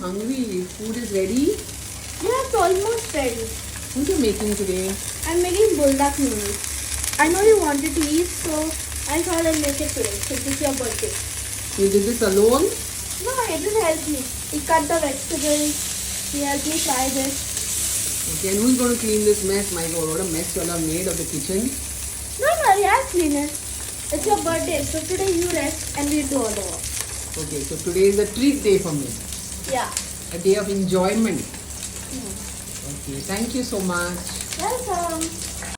Hungry. Food is ready. Yeah, it's almost ready. What are you making today? I'm making buldak noodles. I know you wanted to eat, so I thought I'll make it today since it's your birthday. You did this alone? No, it just helped me. He cut the vegetables. He helped me fry this. Okay, and who's going to clean this mess? My God, what a mess you all have made of the kitchen. No, I'll clean it. It's your birthday, so today you rest and we'll do all the work. Okay, so today is a treat day for me. Yeah. A day of enjoyment. Okay, thank you so much. Welcome.